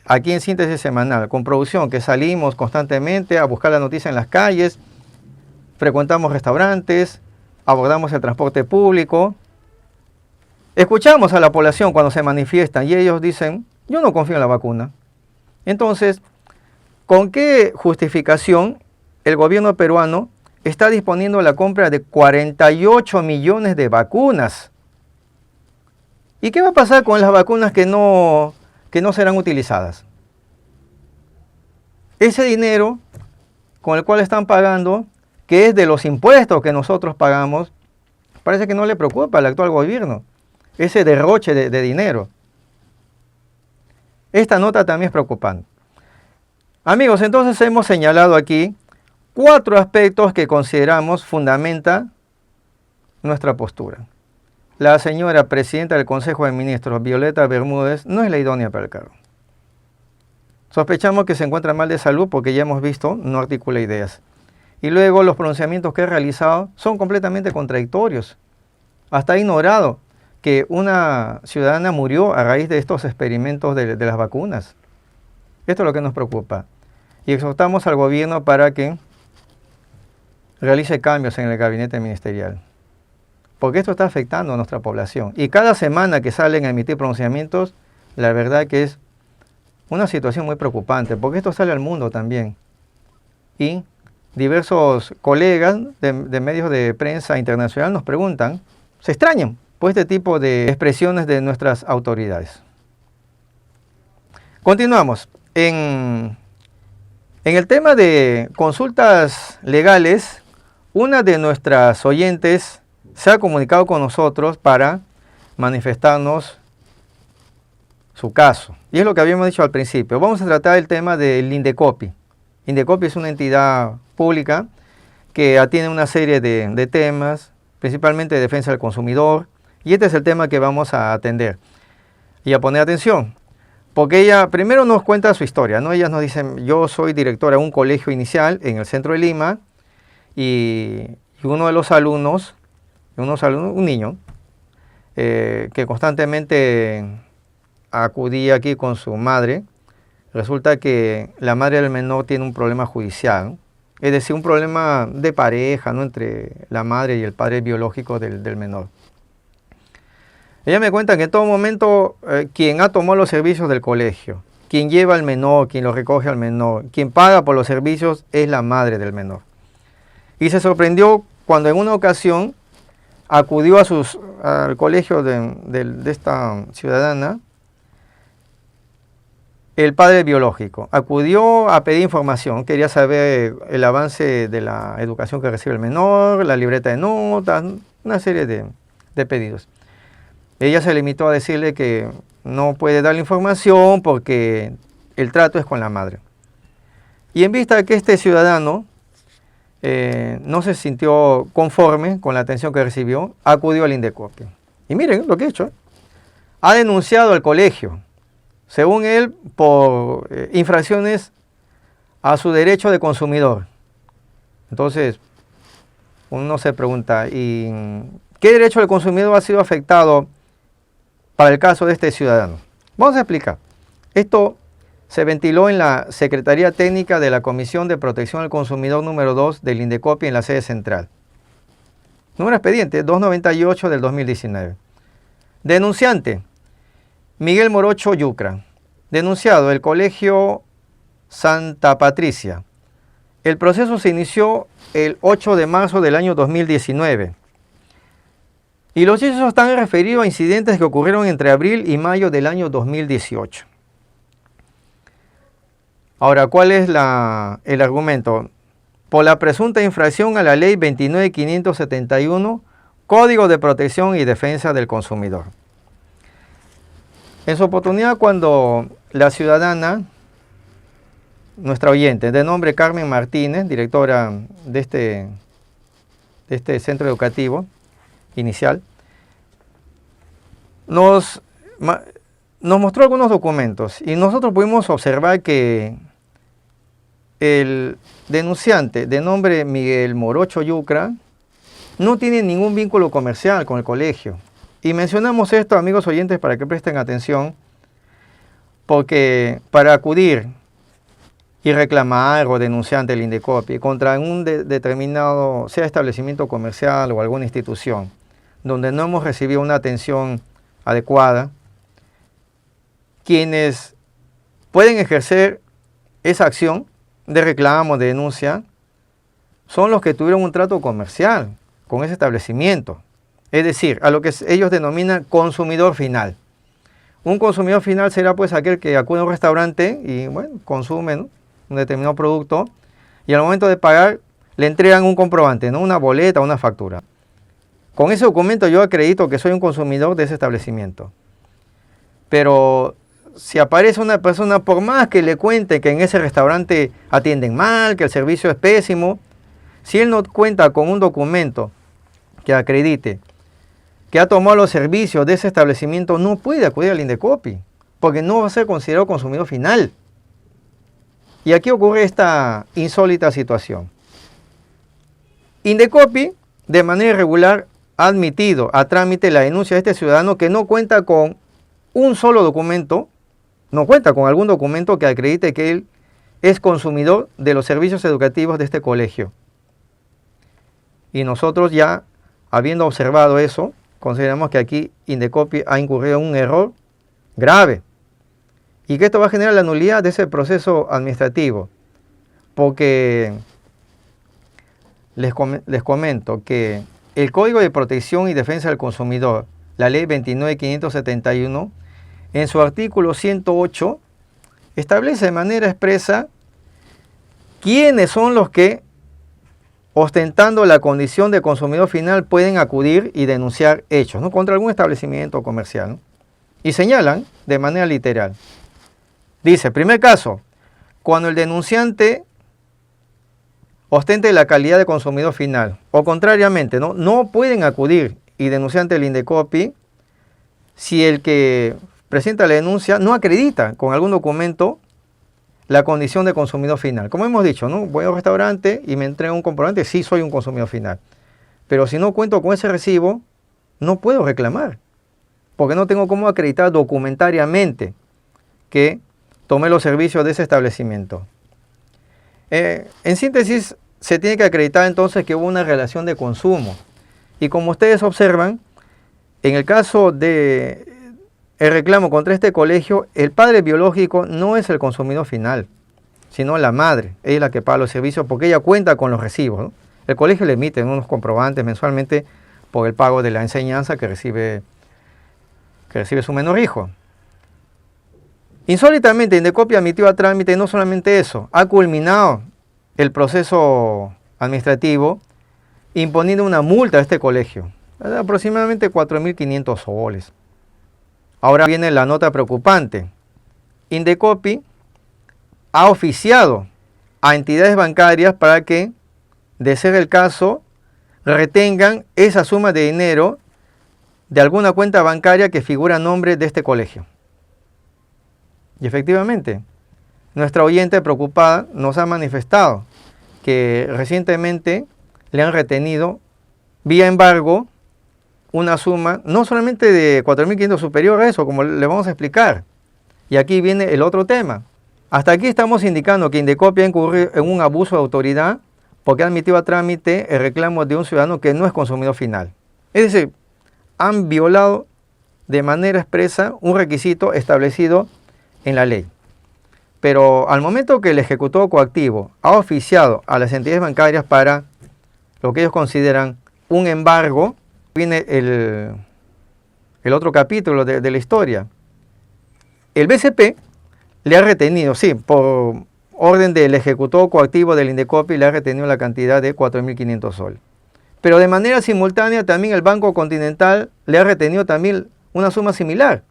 aquí en Síntesis Semanal, con producción, que salimos constantemente a buscar la noticia en las calles, frecuentamos restaurantes, abordamos el transporte público, escuchamos a la población cuando se manifiestan y ellos dicen, yo no confío en la vacuna. Entonces, ¿con qué justificación el gobierno peruano está disponiendo la compra de 48 millones de vacunas? ¿Y qué va a pasar con las vacunas que no serán utilizadas? Ese dinero con el cual están pagando, que es de los impuestos que nosotros pagamos, parece que no le preocupa al actual gobierno, ese derroche de dinero. Esta nota también es preocupante. Amigos, entonces hemos señalado aquí 4 aspectos que consideramos fundamentan nuestra postura. La señora presidenta del Consejo de Ministros, Violeta Bermúdez, no es la idónea para el cargo. Sospechamos que se encuentra mal de salud porque ya hemos visto, no articula ideas. Y luego los pronunciamientos que ha realizado son completamente contradictorios. Hasta ha ignorado que una ciudadana murió a raíz de estos experimentos de las vacunas. Esto es lo que nos preocupa. Y exhortamos al gobierno para que realice cambios en el gabinete ministerial. Porque esto está afectando a nuestra población. Y cada semana que salen a emitir pronunciamientos, la verdad que es una situación muy preocupante, porque esto sale al mundo también. Y diversos colegas de medios de prensa internacional nos preguntan, se extrañan por este tipo de expresiones de nuestras autoridades. Continuamos. En el tema de consultas legales, una de nuestras oyentes se ha comunicado con nosotros para manifestarnos su caso. Y es lo que habíamos dicho al principio. Vamos a tratar el tema del Indecopi. Indecopi es una entidad pública que atiende una serie de temas, principalmente de defensa del consumidor. Y este es el tema que vamos a atender y a poner atención. Porque ella primero nos cuenta su historia, ¿no? Ellas nos dicen, yo soy directora de un colegio inicial en el centro de Lima y uno de los alumnos, un niño, que constantemente acudía aquí con su madre, resulta que la madre del menor tiene un problema judicial, ¿no? Es decir, un problema de pareja, ¿no? Entre la madre y el padre biológico del menor. Ella me cuenta que en todo momento quien ha tomado los servicios del colegio, quien lleva al menor, quien lo recoge al menor, quien paga por los servicios es la madre del menor. Y se sorprendió cuando en una ocasión acudió al colegio de esta ciudadana el padre biológico. Acudió a pedir información, quería saber el avance de la educación que recibe el menor, la libreta de notas, una serie de pedidos. Ella se limitó a decirle que no puede dar la información porque el trato es con la madre. Y en vista de que este ciudadano no se sintió conforme con la atención que recibió, acudió al Indecopi. Y miren lo que ha hecho. Ha denunciado al colegio, según él, por infracciones a su derecho de consumidor. Entonces, uno se pregunta, ¿y qué derecho del consumidor ha sido afectado para el caso de este ciudadano? Vamos a explicar. Esto se ventiló en la Secretaría Técnica de la Comisión de Protección al Consumidor número 2 del Indecopi en la sede central. Número expediente 298 del 2019. Denunciante, Miguel Morocho Yucra. Denunciado, el Colegio Santa Patricia. El proceso se inició el 8 de marzo del año 2019. Y los hechos están referidos a incidentes que ocurrieron entre abril y mayo del año 2018. Ahora, ¿cuál es el argumento? Por la presunta infracción a la ley 29.571, Código de Protección y Defensa del Consumidor. En su oportunidad, cuando la ciudadana, nuestra oyente, de nombre Carmen Martínez, directora de este centro educativo inicial, nos mostró algunos documentos y nosotros pudimos observar que el denunciante de nombre Miguel Morocho Yucra no tiene ningún vínculo comercial con el colegio. Y mencionamos esto, amigos oyentes, para que presten atención, porque para acudir y reclamar o denunciar ante el Indecopi contra un determinado, sea establecimiento comercial o alguna institución, donde no hemos recibido una atención adecuada, quienes pueden ejercer esa acción de reclamo, de denuncia, son los que tuvieron un trato comercial con ese establecimiento. Es decir, a lo que ellos denominan consumidor final. Un consumidor final será pues aquel que acude a un restaurante y bueno, consume, ¿no?, un determinado producto y al momento de pagar le entregan un comprobante, ¿no?, una boleta, una factura. Con ese documento yo acredito que soy un consumidor de ese establecimiento. Pero si aparece una persona, por más que le cuente que en ese restaurante atienden mal, que el servicio es pésimo, si él no cuenta con un documento que acredite que ha tomado los servicios de ese establecimiento, no puede acudir al Indecopi, porque no va a ser considerado consumidor final. Y aquí ocurre esta insólita situación. Indecopi, de manera irregular, ha admitido a trámite la denuncia de este ciudadano que no cuenta con un solo documento, no cuenta con algún documento que acredite que él es consumidor de los servicios educativos de este colegio. Y nosotros ya, habiendo observado eso, consideramos que aquí Indecopi ha incurrido en un error grave y que esto va a generar la nulidad de ese proceso administrativo, porque les comento que el Código de Protección y Defensa del Consumidor, la Ley 29.571, en su artículo 108, establece de manera expresa quiénes son los que, ostentando la condición de consumidor final, pueden acudir y denunciar hechos, ¿no?, contra algún establecimiento comercial, ¿no? Y señalan de manera literal. Dice, primer caso, cuando el denunciante ostente la calidad de consumidor final, o contrariamente, no pueden acudir y denunciar ante el Indecopi si el que presenta la denuncia no acredita con algún documento la condición de consumidor final. Como hemos dicho, ¿no?, voy a un restaurante y me entregan un comprobante, sí soy un consumidor final. Pero si no cuento con ese recibo, no puedo reclamar, porque no tengo cómo acreditar documentariamente que tomé los servicios de ese establecimiento. En síntesis, se tiene que acreditar entonces que hubo una relación de consumo. Y como ustedes observan, en el caso de el reclamo contra este colegio, el padre biológico no es el consumidor final, sino la madre. Ella es la que paga los servicios porque ella cuenta con los recibos, ¿no? El colegio le emite unos comprobantes mensualmente por el pago de la enseñanza que recibe su menor hijo. Insólitamente, Indecopi admitió a trámite no solamente eso, ha culminado el proceso administrativo imponiendo una multa a este colegio, de aproximadamente 4.500 soles. Ahora viene la nota preocupante. Indecopi ha oficiado a entidades bancarias para que, de ser el caso, retengan esa suma de dinero de alguna cuenta bancaria que figura a nombre de este colegio. Y efectivamente, nuestra oyente preocupada nos ha manifestado que recientemente le han retenido vía embargo una suma no solamente de 4.500 superior a eso, como le vamos a explicar. Y aquí viene el otro tema. Hasta aquí estamos indicando que Indecopi ha incurrido en un abuso de autoridad porque ha admitido a trámite el reclamo de un ciudadano que no es consumidor final. Es decir, han violado de manera expresa un requisito establecido en la ley. Pero al momento que el ejecutor coactivo ha oficiado a las entidades bancarias para lo que ellos consideran un embargo, viene el otro capítulo de la historia. El BCP le ha retenido, sí, por orden del ejecutor coactivo del Indecopi, le ha retenido la cantidad de 4.500 soles. Pero de manera simultánea también el Banco Continental le ha retenido también una suma similar.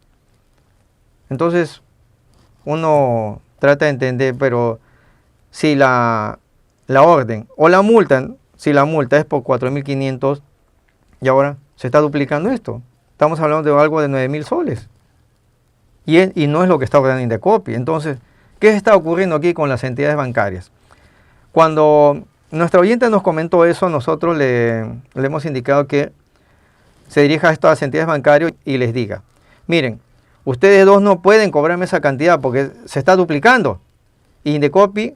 Entonces, uno trata de entender, pero si la orden o la multa, si la multa es por 4.500 y ahora se está duplicando esto, estamos hablando de algo de 9.000 soles. Y no es lo que está ordenando Indecopi. Entonces, ¿qué está ocurriendo aquí con las entidades bancarias? Cuando nuestra oyente nos comentó eso, nosotros le hemos indicado que se dirija a estas entidades bancarias y les diga, miren, ustedes dos no pueden cobrarme esa cantidad porque se está duplicando. Y Indecopi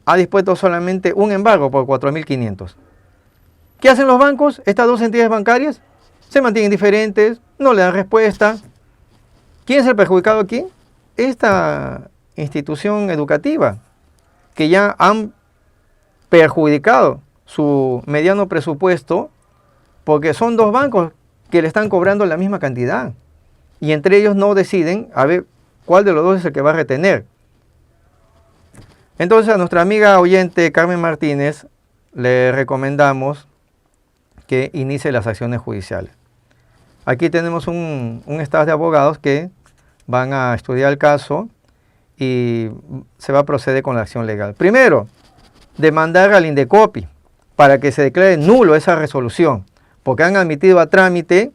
ha dispuesto solamente un embargo por 4.500. ¿Qué hacen los bancos? Estas dos entidades bancarias se mantienen diferentes, no le dan respuesta. ¿Quién es el perjudicado aquí? Esta institución educativa, que ya han perjudicado su mediano presupuesto porque son dos bancos que le están cobrando la misma cantidad y entre ellos no deciden a ver cuál de los dos es el que va a retener. Entonces a nuestra amiga oyente Carmen Martínez le recomendamos que inicie las acciones judiciales. Aquí tenemos un staff de abogados que van a estudiar el caso y se va a proceder con la acción legal. Primero, demandar al Indecopi para que se declare nulo esa resolución, porque han admitido a trámite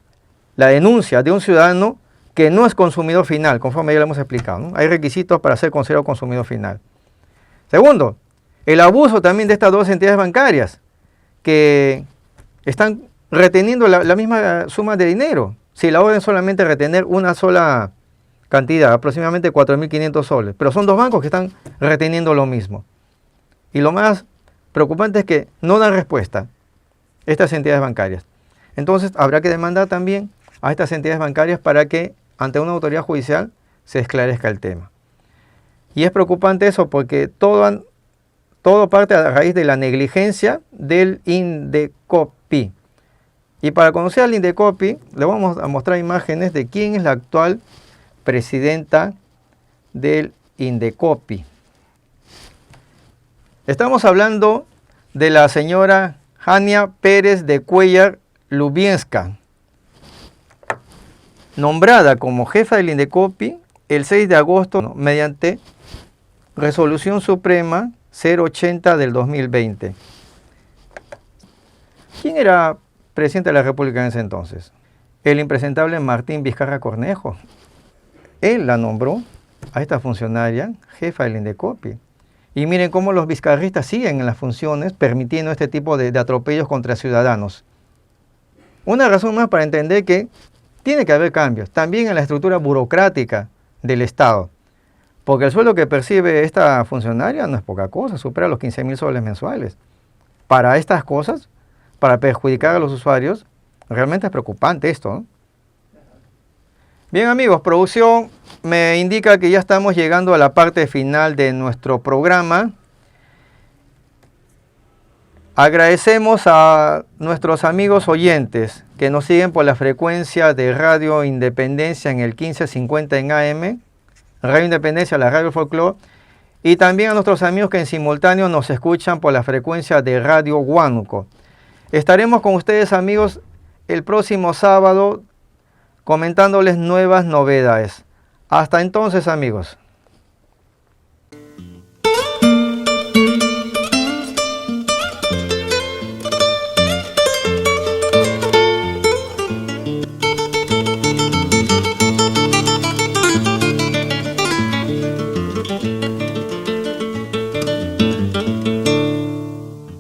la denuncia de un ciudadano que no es consumidor final, conforme ya lo hemos explicado, ¿no? Hay requisitos para ser considerado consumidor final. Segundo, el abuso también de estas dos entidades bancarias que están reteniendo la misma suma de dinero. Si la orden solamente retener una sola cantidad, aproximadamente 4.500 soles, pero son dos bancos que están reteniendo lo mismo. Y lo más preocupante es que no dan respuesta estas entidades bancarias. Entonces habrá que demandar también a estas entidades bancarias para que ante una autoridad judicial se esclarezca el tema. Y es preocupante eso porque todo parte a raíz de la negligencia del Indecopi. Y para conocer al Indecopi, le vamos a mostrar imágenes de quién es la actual presidenta del Indecopi. Estamos hablando de la señora Jania Pérez de Cuellar Lubienska, nombrada como jefa del Indecopi el 6 de agosto mediante Resolución Suprema 080 del 2020. ¿Quién era presidente de la República en ese entonces? El impresentable Martín Vizcarra Cornejo. Él la nombró a esta funcionaria jefa del Indecopi. Y miren cómo los vizcarristas siguen en las funciones permitiendo este tipo de atropellos contra ciudadanos. Una razón más para entender que tiene que haber cambios, también en la estructura burocrática del Estado. Porque el sueldo que percibe esta funcionaria no es poca cosa, supera los 15.000 soles mensuales. Para estas cosas, para perjudicar a los usuarios, realmente es preocupante esto, ¿no? Bien amigos, producción me indica que ya estamos llegando a la parte final de nuestro programa. Agradecemos a nuestros amigos oyentes que nos siguen por la frecuencia de Radio Independencia en el 1550 en AM, Radio Independencia, la Radio Folclore, y también a nuestros amigos que en simultáneo nos escuchan por la frecuencia de Radio Huánuco. Estaremos con ustedes amigos el próximo sábado comentándoles nuevas novedades. Hasta entonces amigos.